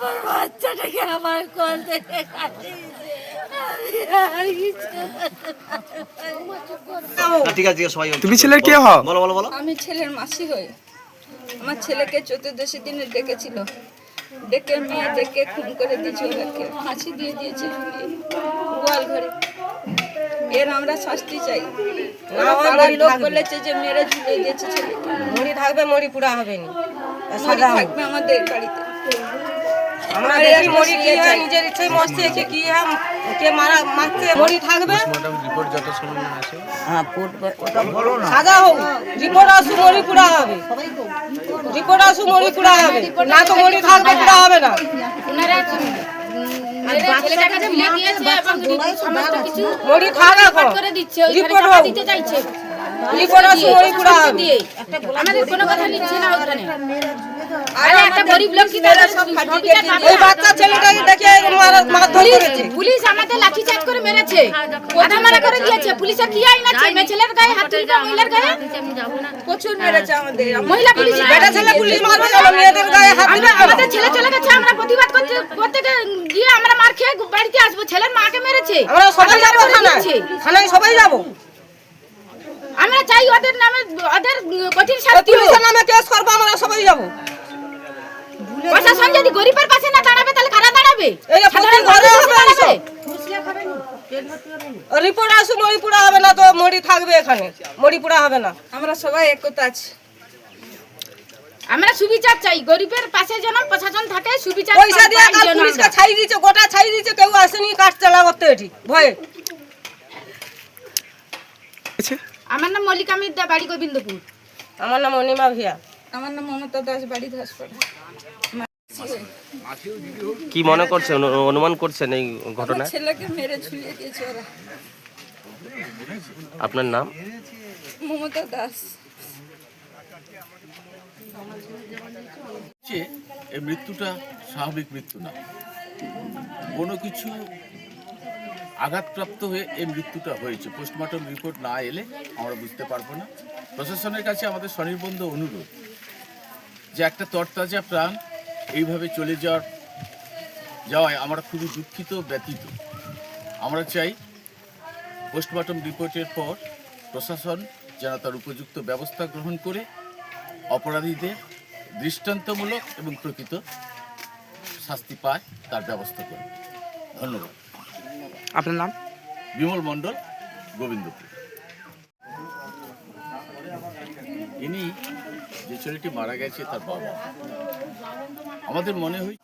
আমার বাচ্চাটাকে আমার কোল থেকে কাটিয়েছে। ঠিক আছে সবাই তুমি ছেলের কে হও? বলো বলো বলো। আমি ছেলের মাসি হই। আমার ছেলেকে 14 দিনে ডেকেছিল, ডেকে মেয়ে ডেকে খুন করে দিয়েছে, ওদেরকে ফাঁসি দিয়ে দিয়েছে গোয়াল ঘরে। এর আমরা শাস্তি চাই। পাড়ার লোক বলেছে যে মেরে ঝুলিয়ে দিয়েছে ছেলেকে। মরি থাকবে, মরি পুরা হবে না, মরি থাকবে আমাদের বাড়িতে। আমরা দেখি মরি কি হয়, নিজের ইচ্ছায় মরছে, কি হয় কে মারা মারছে, মরি থাকবে। রিপোর্ট যত সময় আসে সাজা হোক, রিপোর্ট আসু মরি পুরা হবে, রিপোর্ট আসু মরি পুরা হবে, না তো মরি থাকবে, পুরা হবে না। মরি থাকা রিপোর্ট হোক, রিপোর্ট আসু মরি পুরা হবে। আমাদের কোনো কথা নিচ্ছে না ওখানে। আরে একটা গরিব লোক কি ওই বাচ্চা ছেলেটাকে দেখে মারধর করেছে। পুলিশ আমাদের লাঠি চার্জ করে মেরেছে, আধা মারা করে দিয়েছে। পুলিশের কি আইন আছে? মেয়ে ছেলের গায়ে হাত তুলবে, মহিলার গায়ে প্রচুর মেরেছে আমাদের। মহিলা পুলিশ, বেটা ছেলে পুলিশ মারবে কেন? মেয়েদের গায়ে হাত দিবে কেন? আমাদের ছেলে চলে গেছে, আমরা প্রতিবাদ করতে গিয়ে আমরা মার খেয়ে বাড়িতে আসবো। ছেলের মাকে মেরেছে, আমরা সবাই যাবো থানায়, থানায় সবাই যাবো। আমরা চাই ওদের নামে ওদের কঠিন শাস্তি হোক। পুলিশের নামে কেস করবো, আমরা সবাই যাবো। প্রশাসন যদি গরিবের পাশে না দাঁড়াবে তাহলে কারা দাঁড়াবে? এই সাধারণ ঘরে মানুষ হবে দাঁড়াবে। রিপোর্ট আসু মরিপুরা হবে না, তো মরি থাকবে এখানে, মরিপুরা হবে না। আমরা সবাই একতা আছি। আমরা সুবিচার চাই, গরিবের পাশে যেন প্রশাসন থাকে, সুবিচার পয়সা দিয়ে কাল পুলিশকে ছাই দিয়েছে, গোটা ছাই দিয়েছে, কেউ আসেনি কাজ চালা করতে এটি ভয়ে। আমার নাম মল্লিকা মিদ্যা, বাড়ি গোবিন্দপুর। আমার নাম অনিমা ভিয়া। আমার নাম মমতা দাস, বাড়ি হাসপাতাল। কি মনে করছেন, অনুমান করছেন এই ঘটনা? ছেলেকে মেরে ঝুলিয়ে দিয়েছে ওরা। আপনার নাম? মমতা দাস। এই মৃত্যুটা স্বাভাবিক মৃত্যু না, কোনো কিছু আঘাতপ্রাপ্ত হয়ে এই মৃত্যুটা হয়েছে। পোস্টমর্টম রিপোর্ট না এলে আমরা বুঝতে পারবো না। প্রশাসনের কাছে আমাদের স্বনির্বন্ধ অনুরোধ যে একটা তরতাজা প্রাণ এইভাবে চলে যাওয়ায় আমরা খুবই দুঃখিত, ব্যথিত। আমরা চাই পোস্টমর্টম রিপোর্টের পর প্রশাসন যেন তার উপযুক্ত ব্যবস্থা গ্রহণ করে অপরাধীদের দৃষ্টান্তমূলক এবং প্রকৃত শাস্তি পায় তার ব্যবস্থা করে। ধন্যবাদ। আপনার নাম? বিমল মণ্ডল, গোবিন্দপুর। ইনি যে ছেলেটি মারা গেছে তার বাবা। আমাদের মনে হয়